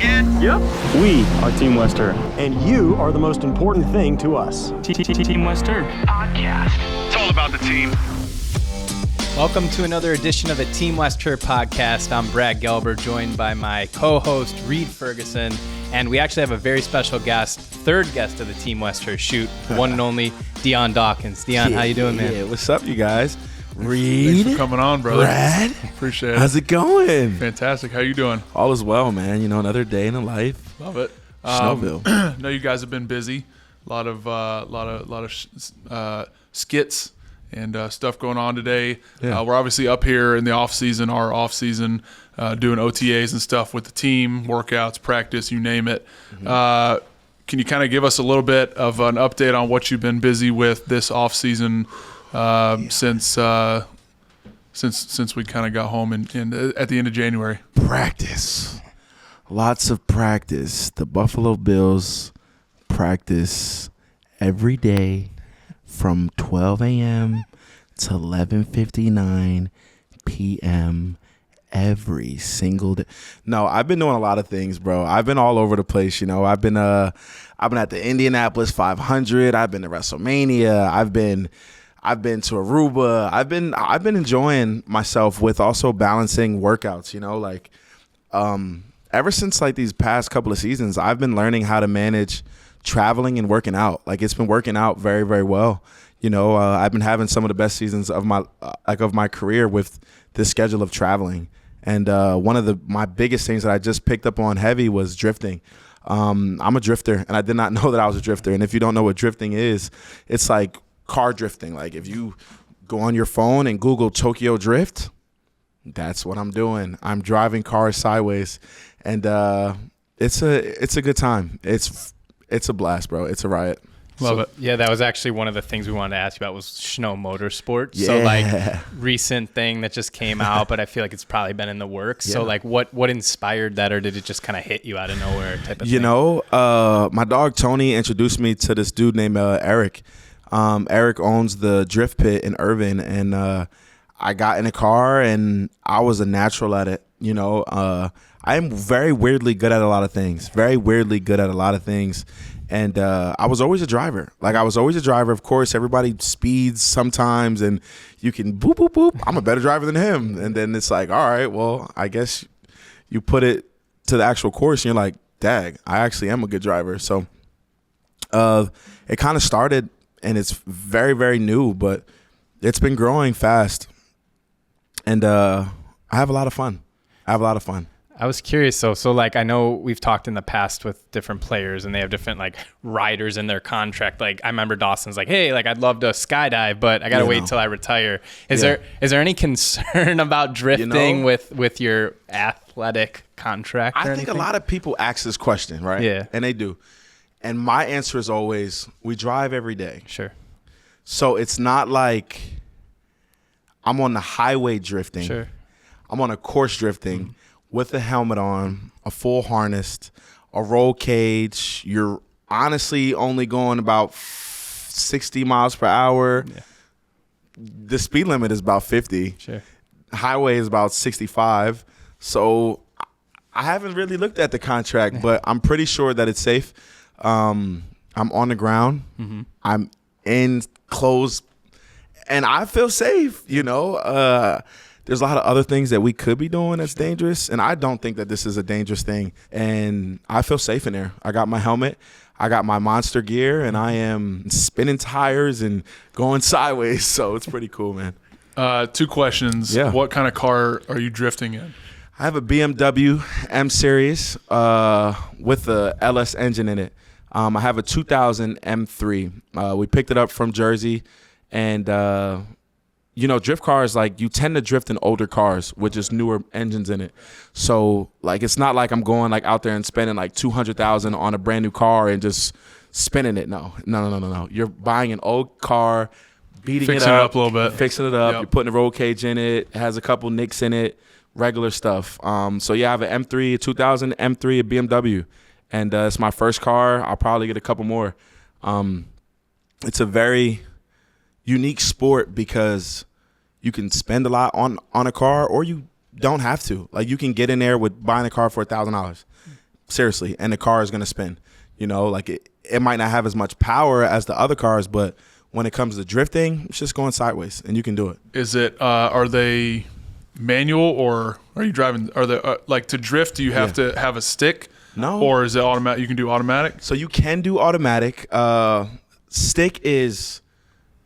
again? Yep. We are Team Wester. And you are the most important thing to us. Team Wester. Podcast. It's all about the team. Welcome to another edition of the Team Wester podcast. I'm Brad Gelber, joined by my co-host, Reed Ferguson. And we actually have a very special guest, third guest of the Team Wester shoot, the one and only Dion Dawkins. Dion, how you doing, man? Yeah, what's up, you guys? Reed, Thanks for coming on, brother. Brad, Appreciate it. how's it going? Fantastic. How you doing? All is well, man. You know, another day in the life. Love it. Snowville. Know you guys have been busy. A lot of skits and stuff going on today. Yeah. We're obviously up here in the off season, our off season, doing OTAs and stuff with the team, workouts, practice, you name it. Mm-hmm. Can you kind of give us a little bit of an update on what you've been busy with this off season? Since we kind of got home in at the end of January. Practice. Lots of practice. The Buffalo Bills practice every day from 12 a.m. to 11:59 p.m. every single day. No, I've been doing a lot of things, bro. I've been all over the place, you know. I've been at the Indianapolis 500. I've been to WrestleMania. I've been to Aruba. I've been enjoying myself with also balancing workouts, you know, like ever since like these past couple of seasons, I've been learning how to manage traveling and working out. Like it's been working out very, very well. You know, I've been having some of the best seasons of my career with this schedule of traveling. And one of my biggest things that I just picked up on heavy was drifting. I'm a drifter, and I did not know that I was a drifter. And if you don't know what drifting is, it's like car drifting. Like if you go on your phone and Google Tokyo Drift, that's what I'm doing. I'm driving cars sideways, and it's a good time. It's a blast, bro. It's a riot. Love it. Yeah, that was actually one of the things we wanted to ask you about was Snow Motorsports. Yeah. So like recent thing that just came out, but I feel like it's probably been in the works. Yeah. So like what inspired that, or did it just kind of hit you out of nowhere type of thing? You know, my dog Tony introduced me to this dude named Eric. Eric owns the Drift Pit in Irvine, and I got in a car and I was a natural at it. You know, I am very weirdly good at a lot of things. And I was always a driver. Of course, everybody speeds sometimes, and you can boop, boop, boop. I'm a better driver than him. And then it's like, all right, well, I guess you put it to the actual course, and you're like, dag, I actually am a good driver. So it kind of started, and it's very, very new, but it's been growing fast. And I have a lot of fun. I was curious though. So like, I know we've talked in the past with different players and they have different like riders in their contract. Like I remember Dawson's like, hey, like I'd love to skydive, but I got to wait till I retire. Is there any concern about drifting with your athletic contract? I think a lot of people ask this question, right? Yeah. And they do. And my answer is always, we drive every day. Sure. So it's not like I'm on the highway drifting. Sure. I'm on a course drifting with a helmet on, a full harness, a roll cage. You're honestly only going about 60 miles per hour. Yeah. The speed limit is about 50. Sure. Highway is about 65. So I haven't really looked at the contract, but I'm pretty sure that it's safe. I'm on the ground. Mm-hmm. I'm in clothes, and I feel safe, you know. There's a lot of other things that we could be doing that's dangerous, and I don't think that this is a dangerous thing. And I feel safe in there. I got my helmet, I got my monster gear, and I am spinning tires and going sideways. So it's pretty cool, man. 2 questions. Yeah. What kind of car are you drifting in? I have a BMW M Series with the LS engine in it. I have a 2000 M3. We picked it up from Jersey, and you know, drift cars, like, you tend to drift in older cars with just newer engines in it. So, like, it's not like I'm going, like, out there and spending, like, $200,000 on a brand new car and just spinning it. No. You're buying an old car, fixing it up a little bit. Fixing it up. Yep. You're putting a roll cage in it. It has a couple nicks in it, regular stuff. So, yeah, I have an M3, a 2000 M3, a BMW. And it's my first car. I'll probably get a couple more. It's a very unique sport because you can spend a lot on a car, or you don't have to. Like, you can get in there with buying a car for $1,000. seriously, and the car is gonna spin. You know, like it might not have as much power as the other cars, but when it comes to drifting, it's just going sideways, and you can do it. Is it? Are they manual or are you driving? Are they like to drift? Do you have to have a stick? No. Or is it automatic? You can do automatic. So you can do automatic. Stick is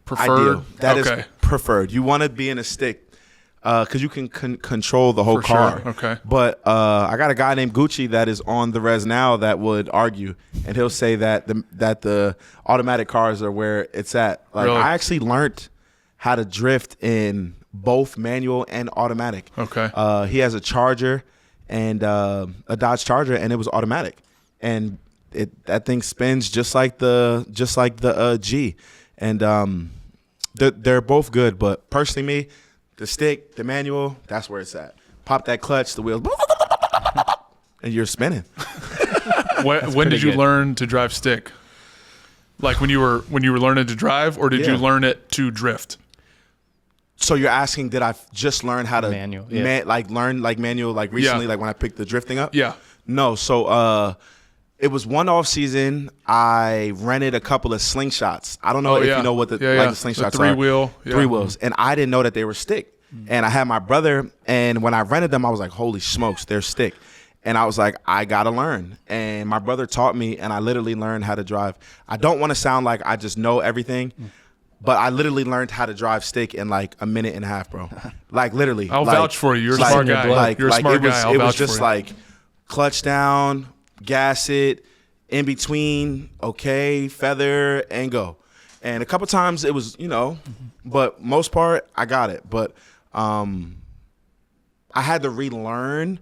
Preferred. ideal. That is preferred. You want to be in a stick because you can control the whole For car. sure. Okay. But I got a guy named Gucci that is on the res now that would argue, and he'll say that the automatic cars are where it's at. Like Really? I actually learned how to drift in both manual and automatic. Okay. He has a Charger and a Dodge Charger, and it was automatic, and that thing spins just like the G, and they're both good. But personally, me, the stick, the manual, that's where it's at. Pop that clutch, the wheels, and you're spinning. When did you learn to drive stick? Like when you were learning to drive, or did you learn it to drift? So you're asking, did I just learn how to Manual, learn manual recently, like when I picked the drifting up? Yeah. No, so it was one off season. I rented a couple of slingshots. I don't know if you know what the slingshots the three-wheel, are. Three wheels, and I didn't know that they were stick. And I had my brother, and when I rented them, I was like, holy smokes, they're stick. And I was like, I gotta learn. And my brother taught me, and I literally learned how to drive. I don't want to sound like I just know everything. But I literally learned how to drive stick in like a minute and a half, bro. Like literally. I'll vouch for you. You're a smart guy. You're a smart guy. It was just like clutch down, gas it, in between, okay, feather, and go. And a couple times it was, but most part I got it. But I had to relearn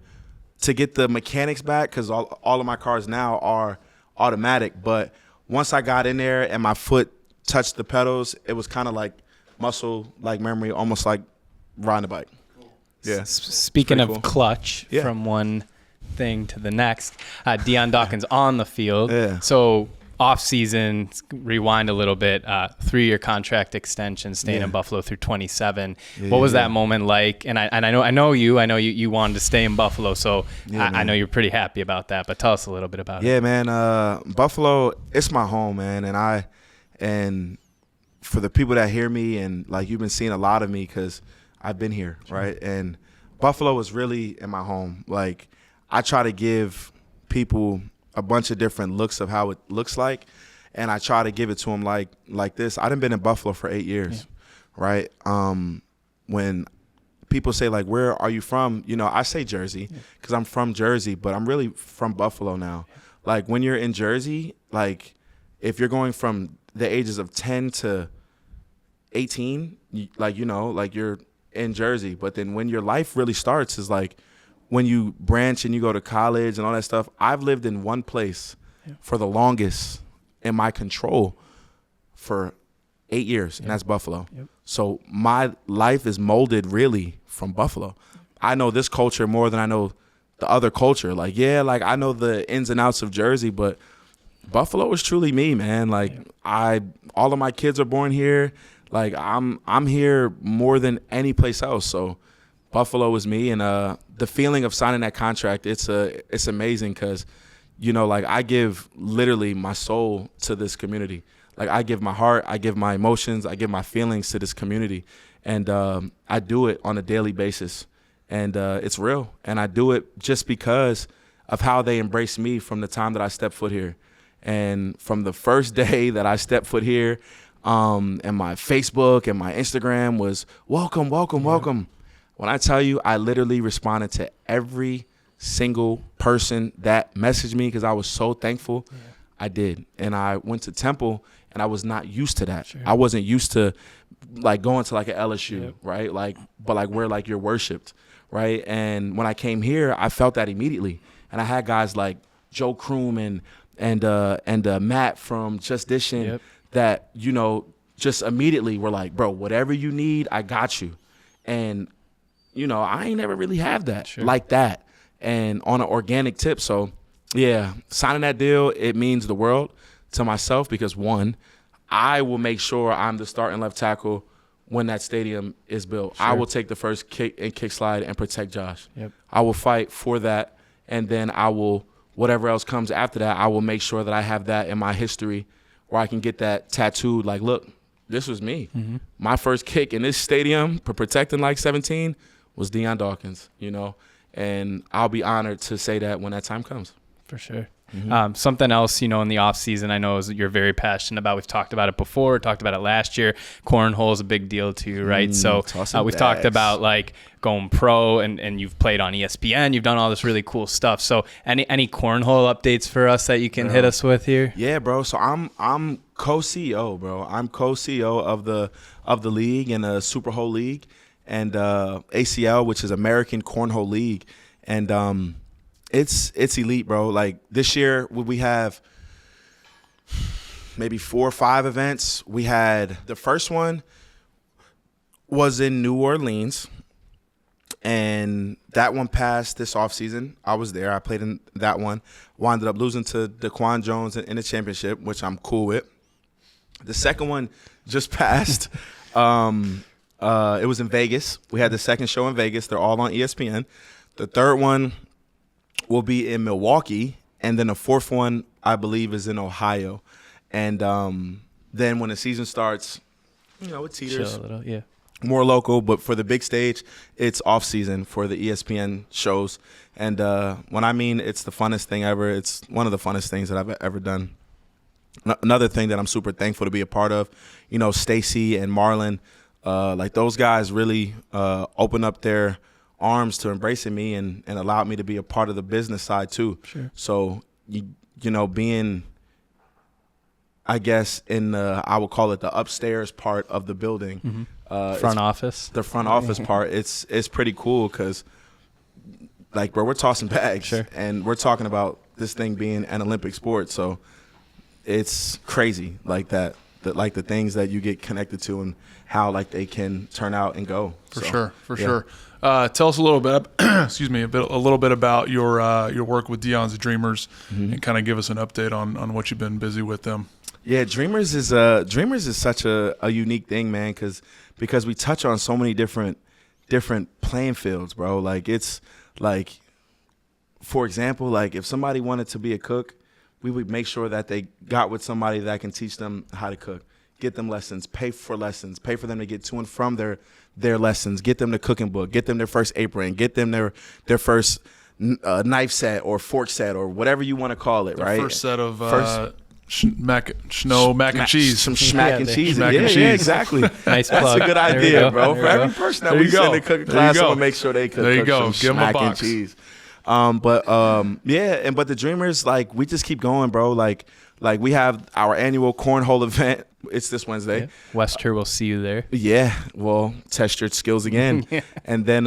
to get the mechanics back because all of my cars now are automatic. But once I got in there and my foot touched the pedals, it was kind of like muscle, like memory, almost like riding a bike. Yeah. Speaking of clutch, from one thing to the next, Dion Dawkins on the field. Yeah. So off season, rewind a little bit, 3-year contract extension, staying in Buffalo through 27. What was that moment like? And I know you wanted to stay in Buffalo, so I know you're pretty happy about that. But tell us a little bit about it. Yeah, man. Buffalo, it's my home, man, and for the people that hear me, and like you've been seeing a lot of me because I've been here, right? And Buffalo is really in my home. Like I try to give people a bunch of different looks of how it looks like, and I try to give it to them like this. I done been in Buffalo for 8 years, right? When people say like, where are you from? I say Jersey because I'm from Jersey, but I'm really from Buffalo now. Like when you're in Jersey, like if you're going from the ages of 10 to 18, you're in Jersey. But then when your life really starts is like when you branch and you go to college and all that stuff. I've lived in one place for the longest in my control for 8 years, and that's Buffalo. So my life is molded really from Buffalo. I know this culture more than I know the other culture. I know the ins and outs of Jersey, but Buffalo is truly me, man. All of my kids are born here. Like I'm here more than any place else. So Buffalo is me, and the feeling of signing that contract, it's amazing because, I give literally my soul to this community. Like I give my heart, I give my emotions, I give my feelings to this community, and I do it on a daily basis, and it's real. And I do it just because of how they embrace me from the time that I stepped foot here. And from the first day that I stepped foot here, and my Facebook and my Instagram was welcome, welcome, welcome. When I tell you, I literally responded to every single person that messaged me because I was so thankful. I did. And I went to Temple, and I was not used to that. I wasn't used to going to an LSU, right? But where you're worshipped, right? And when I came here, I felt that immediately. And I had guys like Joe Kroom and Matt from Just Dishing that, just immediately were like, bro, whatever you need, I got you. And, I ain't never really have that like that and on an organic tip. So, signing that deal, it means the world to myself because, one, I will make sure I'm the starting left tackle when that stadium is built. I will take the first kick and kick slide and protect Josh. I will fight for that, and then I will whatever else comes after that, I will make sure that I have that in my history where I can get that tattooed. Like, look, this was me. Mm-hmm. My first kick in this stadium for protecting like 17 was Dion Dawkins, you know, and I'll be honored to say that when that time comes. For sure. Mm-hmm. Something else, you know, in the off season, I know is you're very passionate about. We've talked about it before. Talked about it last year. Cornhole is a big deal to you, right? So we've talked about like going pro, and you've played on ESPN. You've done all this really cool stuff. So any cornhole updates for us that you can hit us with here? Yeah, bro. So I'm co-CEO, bro. I'm co-CEO of the league and the Super Hole League and ACL, which is American Cornhole League, and It's elite, bro. Like this year, we have maybe 4 or 5 events. We had the first one was in New Orleans, and that one passed this offseason. I was there. I played in that one. Wound up losing to Daquan Jones in the championship, which I'm cool with. The second one just passed. It was in Vegas. We had the second show in Vegas. They're all on ESPN. The third one will be in Milwaukee, and then the fourth one, I believe, is in Ohio. And then when the season starts, you know, it teeters. Chill a little, yeah. More local, but for the big stage, it's off season for the ESPN shows. And when I mean it's the funnest thing ever, it's one of the funnest things that I've ever done. Another thing that I'm super thankful to be a part of, you know, Stacy and Marlon, like those guys really open up their arms to embracing me and allowed me to be a part of the business side too. Sure. So, you know, being, I guess, in the, I would call it the upstairs part of the building. Mm-hmm. Front office. The front office part, it's pretty cool because, like, bro, we're tossing bags. Sure. And we're talking about this thing being an Olympic sport. So it's crazy like that. Like the things that you get connected to and how like they can turn out and go. For sure. Tell us a little bit, a little bit about your work with Dion's Dreamers, and kind of give us an update on what you've been busy with them. Yeah, Dreamers is such a unique thing, man, because we touch on so many different playing fields, bro. Like it's like, for example, like if somebody wanted to be a cook, we would make sure that they got with somebody that can teach them how to cook, get them lessons, pay for them to get to and from their lessons, get them the cooking book, get them their first apron, get them their first knife set or fork set or whatever you want to call it, right? First set of mac and cheese. Some schmack and cheese. Mac and cheese. Yeah, exactly. Nice That's plug. a good idea, bro. For every person that we send to cooking class, I'm going to make sure they cook some schmack and cheese. But the Dreamers, like, we just keep going, bro. Like we have our annual cornhole event. It's this Wednesday. Yeah. Wester will see you there. Yeah, well, test your skills again. And then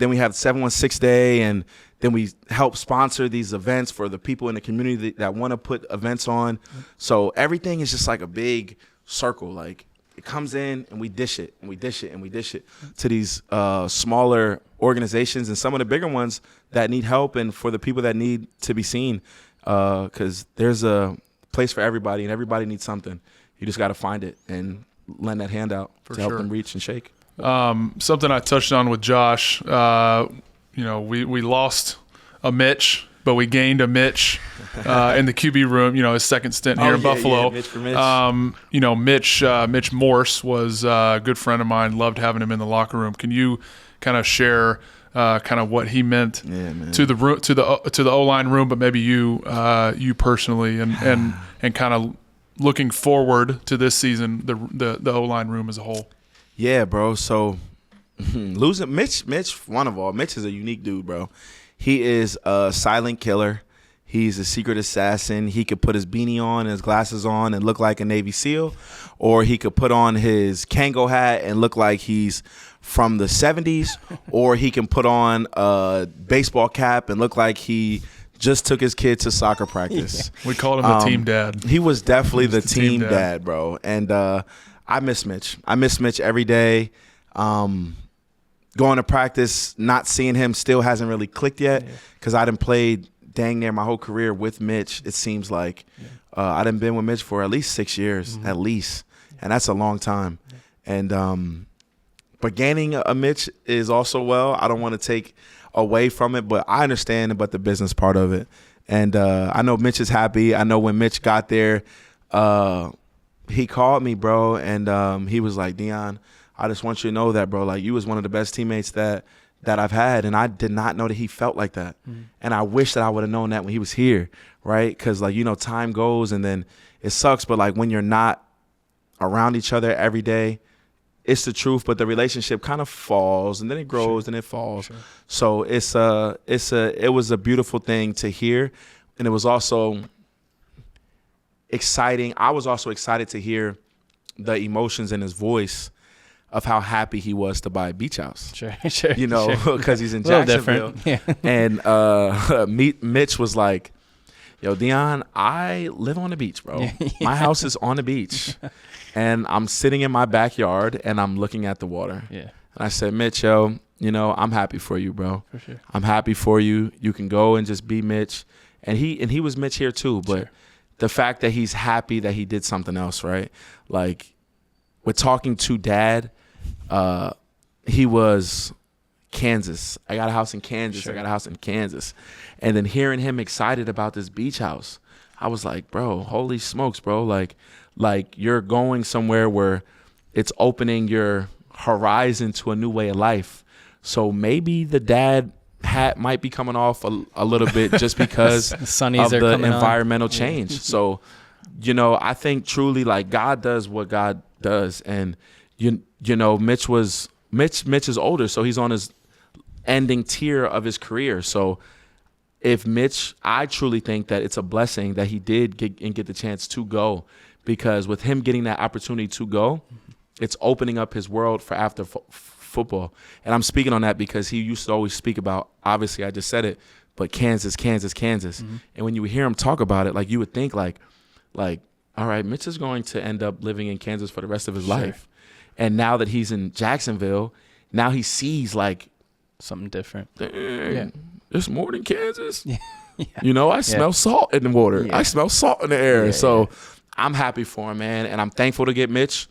we have 716 Day, and then we help sponsor these events for the people in the community that want to put events on. So everything is just like a big circle. Like it comes in and we dish it and we dish it and we dish it to these smaller organizations and some of the bigger ones that need help, and for the people that need to be seen, because there's a place for everybody and everybody needs something. You just got to find it and lend that hand out to help them reach and shake. Something I touched on with Josh, you know, we lost a Mitch, but we gained a Mitch in the QB room, you know, his second stint here in Buffalo. Yeah, Mitch for Mitch. You know, Mitch Morse was a good friend of mine, loved having him in the locker room. Can you kind of share kind of what he meant to the O-line room, but maybe you personally and kind of looking forward to this season, the O-line room as a whole? Yeah, bro. So losing Mitch, one of all, Mitch is a unique dude, bro. He is a silent killer. He's a secret assassin. He could put his beanie on and his glasses on and look like a Navy SEAL, or he could put on his Kango hat and look like he's from the 70s, or he can put on a baseball cap and look like he just took his kid to soccer practice. We called him the team dad. He was definitely the team dad, bro. And I miss Mitch. I miss Mitch every day. Going to practice, not seeing him still hasn't really clicked yet, because I done played dang near my whole career with Mitch. It seems like I done been with Mitch for at least 6 years, at least. And that's a long time. And but gaining a Mitch is also, well, I don't want to take away from it, but I understand about the business part of it. And I know Mitch is happy. I know when Mitch got there, he called me, bro, and he was like, Dion, I just want you to know that, bro, like you was one of the best teammates that I've had, and I did not know that he felt like that. And I wish that I would have known that when he was here, right? Because, like, you know, time goes and then it sucks, but, like, when you're not around each other every day, it's the truth, but the relationship kind of falls and then it grows and it falls. So it was a beautiful thing to hear, and it was also exciting. I was also excited to hear the emotions in his voice of how happy he was to buy a beach house. Sure. You know, because he's in A little Jacksonville. different. Yeah. And Mitch was like, yo, Dion, I live on the beach, bro. Yeah. My house is on the beach. And I'm sitting in my backyard and I'm looking at the water. Yeah. And I said, Mitch, yo, you know, I'm happy for you, bro. For sure. I'm happy for you. You can go and just be Mitch. And he was Mitch here too, but the fact that he's happy that he did something else, right? Like, with talking to Dad, he was Kansas. I got a house in Kansas. I got a house in Kansas. And then hearing him excited about this beach house, I was like, bro, holy smokes, bro. Like you're going somewhere where it's opening your horizon to a new way of life. So maybe the dad hat might be coming off a little bit just because of the environmental change. So, you know, I think truly, like, God does what God does. And, you know, Mitch is older, so he's on his ending tier of his career. So if Mitch, I truly think that it's a blessing that he did get the chance to go, because with him getting that opportunity to go, it's opening up his world for after football. And I'm speaking on that because he used to always speak about, obviously I just said it, but Kansas. And when you would hear him talk about it, like, you would think like, all right, Mitch is going to end up living in Kansas for the rest of his life. And now that he's in Jacksonville, now he sees, like, something different. There's more than Kansas. Yeah. You know, I smell salt in the water. Yeah. I smell salt in the air. So I'm happy for him, man. And I'm thankful to get Mitch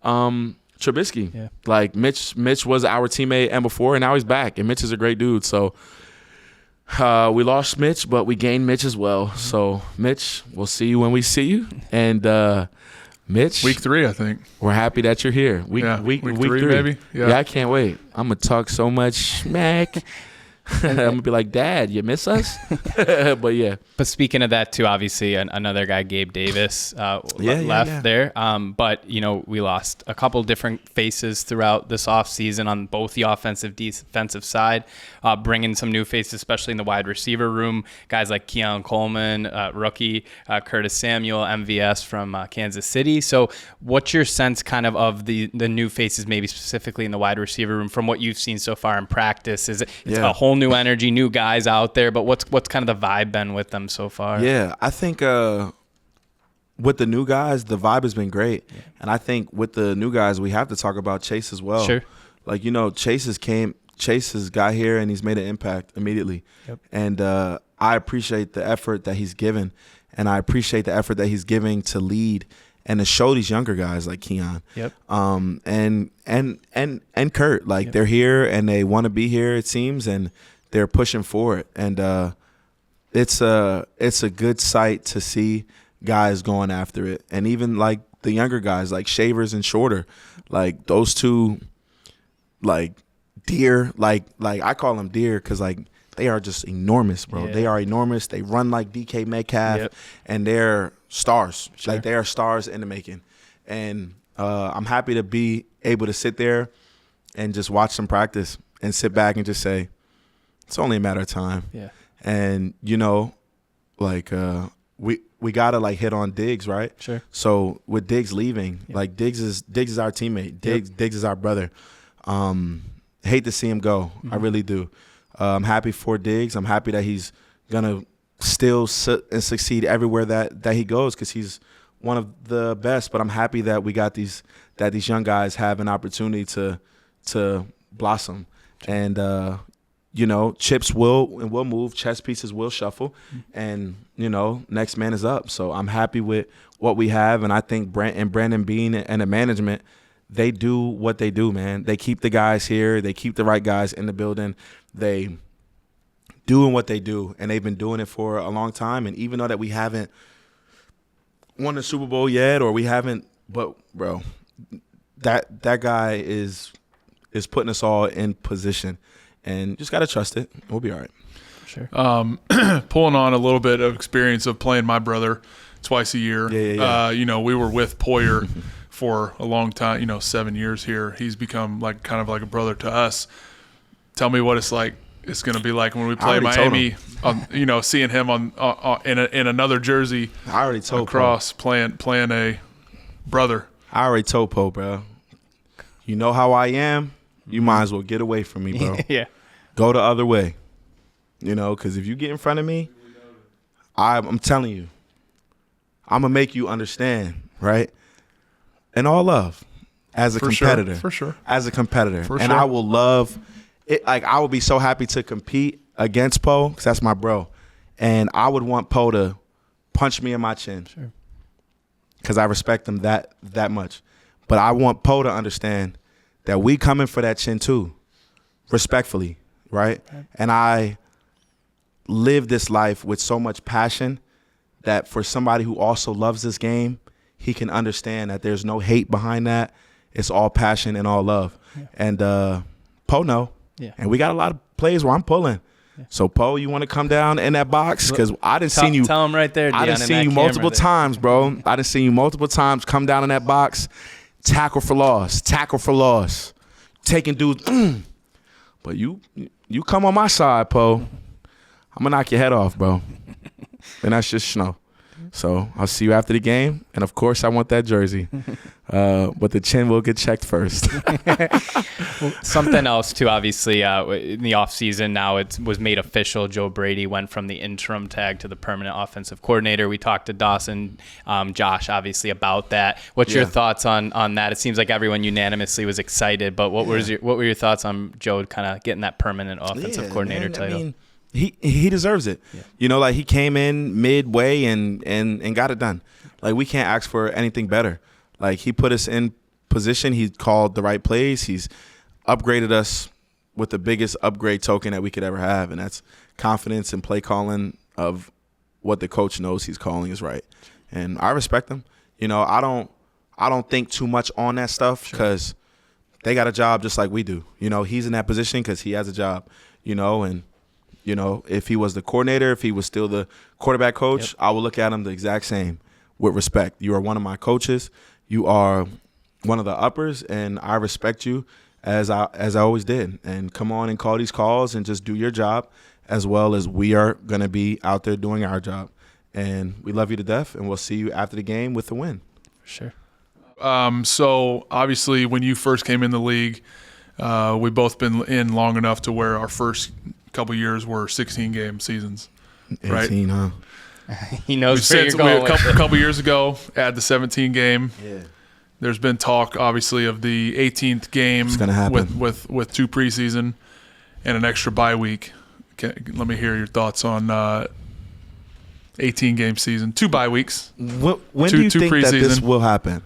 Trubisky. Yeah. Like, Mitch was our teammate and before, and now he's back. And Mitch is a great dude. So we lost Mitch, but we gained Mitch as well. So, Mitch, we'll see you when we see you. And Mitch, week 3, I think. We're happy that you're here. Week 3, maybe. Yeah, I can't wait. I'm gonna talk so much smack. I'm gonna be like, Dad, you miss us? But yeah. But speaking of that too, obviously another guy, Gabe Davis, left there. But you know, we lost a couple different faces throughout this offseason on both the offensive, defensive side, bringing some new faces, especially in the wide receiver room. Guys like Keon Coleman, rookie, Curtis Samuel, MVS from Kansas City. So, what's your sense, kind of the new faces, maybe specifically in the wide receiver room, from what you've seen so far in practice? It's a whole new energy, new guys out there, but what's kind of the vibe been with them so far? Yeah, I think with the new guys, the vibe has been great. Yeah. And I think with the new guys, we have to talk about Chase as well. Sure. Like, you know, Chase has got here and he's made an impact immediately. Yep. And I appreciate the effort that he's given, and I appreciate the effort that he's giving to lead and to show these younger guys like Keon. Yep. And Kurt, like, they're here and they want to be here, it seems, and they're pushing for it. And it's a good sight to see guys going after it. And even like the younger guys, like Shavers and Shorter, like those two, like deer, like I call them deer because, like, they are just enormous, bro. Yeah. They are enormous. They run like DK Metcalf, and they're stars. Sure. Like, they are stars in the making. And I'm happy to be able to sit there and just watch them practice and sit back and just say, it's only a matter of time. Yeah. And, you know, like, we gotta, like, hit on Diggs, right? Sure. So with Diggs leaving, like, Diggs is our teammate. Diggs is our brother. Hate to see him go. Mm-hmm. I really do. I'm happy for Diggs. I'm happy that he's gonna still succeed everywhere that he goes, because he's one of the best. But I'm happy that we got these young guys have an opportunity to blossom. And you know, chips will move, chess pieces will shuffle, and, you know, next man is up. So I'm happy with what we have, and I think Brandon Beane and the management, they do what they do, man. They keep the guys here. They keep the right guys in the building. They doing what they do, and they've been doing it for a long time. And even though that we haven't won the Super Bowl yet, or we haven't, but bro, that guy is putting us all in position, and just gotta trust it. We'll be all right. Sure. Pulling on a little bit of experience of playing my brother twice a year. Yeah. We were with Poyer for a long time. 7 years here. He's become kind of like a brother to us. Tell me what it's like. It's going to be like when we play Miami. Seeing him in another jersey. I already told across playing a brother. I already told Poe, bro. You know how I am. You might as well get away from me, bro. Yeah. Go the other way. Because if you get in front of me, I'm telling you, I'm gonna make you understand, right? And all love, as a competitor, for sure, as a competitor, for and sure. I will love it. Like I would be so happy to compete against Poe because that's my bro, and I would want Poe to punch me in my chin, sure, because I respect him that much. But I want Poe to understand that we coming for that chin too, respectfully, right? And I live this life with so much passion that for somebody who also loves this game, he can understand that there's no hate behind that. It's all passion and all love. Yeah. And Poe know. Yeah. And we got a lot of plays where I'm pulling. Yeah. So Poe, you want to come down in that box? Because I done seen you. Tell him right there, Dion, I done seen you multiple times, bro. I done seen you multiple times come down in that box, tackle for loss, taking dudes. But you come on my side, Poe. I'm going to knock your head off, bro. And that's just Shnow. So I'll see you after the game. And, of course, I want that jersey. But the chin will get checked first. Something else, too, obviously, in the offseason now it was made official. Joe Brady went from the interim tag to the permanent offensive coordinator. We talked to Dawson, Josh, obviously, about that. What's your thoughts on that? It seems like everyone unanimously was excited. But what were your thoughts on Joe kind of getting that permanent offensive coordinator title? I mean, he deserves it. Yeah. He came in midway and got it done. Like, we can't ask for anything better. Like, he put us in position. He called the right plays. He's upgraded us with the biggest upgrade token that we could ever have, and that's confidence and play calling of what the coach knows he's calling is right. And I respect him. I don't think too much on that stuff because they got a job just like we do. He's in that position because he has a job, and if he was the coordinator, if he was still the quarterback coach, I would look at him the exact same with respect. You are one of my coaches. You are one of the uppers, and I respect you as I always did. And come on and call these calls and just do your job as well as we are going to be out there doing our job. And we love you to death, and we'll see you after the game with the win. For sure. So, obviously, when you first came in the league, we've both been in long enough to where our first couple years were 16-game seasons. 18, right? Huh? He knows where you're going. A couple years ago, add the 17 game. Yeah. There's been talk, obviously, of the 18th game with two preseason and an extra bye week. Let me hear your thoughts on 18-game season, 2 bye weeks. When do you think that this will happen?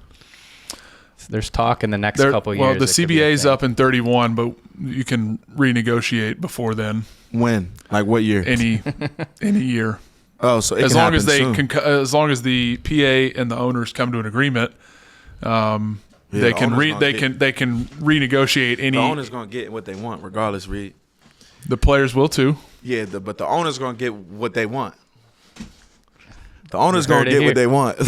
There's talk in the next couple years. Well, the CBA's up in 31, but you can renegotiate before then. When? Like what year? Any year. Oh, so as long as as long as the PA and the owners come to an agreement, they can renegotiate any. The owner's gonna get what they want, regardless. Reed. The players will too. Yeah, but the owner's gonna get what they want. The owner's going to get what they want.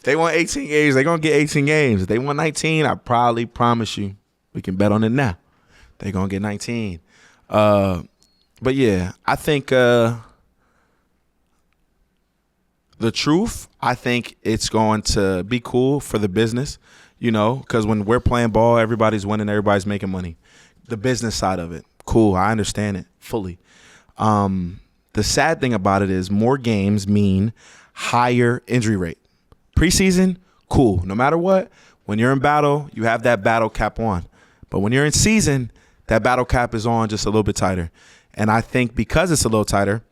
They want 18 games. They're going to get 18 games. If they want 19, I probably promise you, we can bet on it now. They're going to get 19. But, yeah, I think the truth, I think it's going to be cool for the business, because when we're playing ball, everybody's winning, everybody's making money. The business side of it, cool. I understand it fully. The sad thing about it is more games mean higher injury rate. Preseason, cool. No matter what, when you're in battle, you have that battle cap on. But when you're in season, that battle cap is on just a little bit tighter. And I think because it's a little tighter,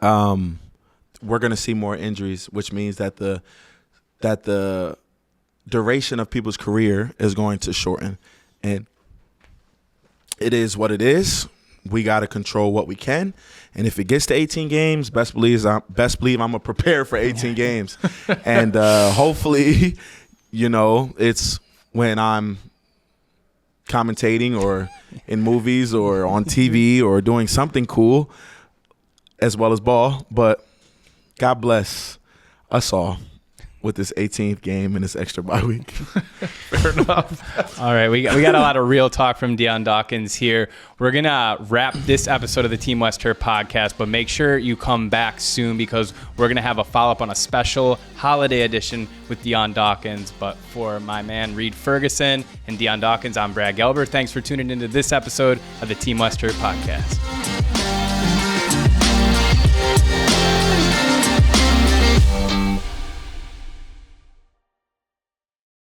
we're going to see more injuries, which means that the duration of people's career is going to shorten. And it is what it is. we got to control what we can. And if it gets to 18 games, best believe I'm going to prepare for 18 games. And hopefully, it's when I'm commentating or in movies or on TV or doing something cool as well as ball. But God bless us all with this 18th game and this extra bye week. Fair enough. All right, we got a lot of real talk from Dion Dawkins here. We're going to wrap this episode of the Team West Herr podcast, but make sure you come back soon because we're going to have a follow-up on a special holiday edition with Dion Dawkins. But for my man Reed Ferguson and Dion Dawkins, I'm Brad Gelber. Thanks for tuning into this episode of the Team West Herr podcast.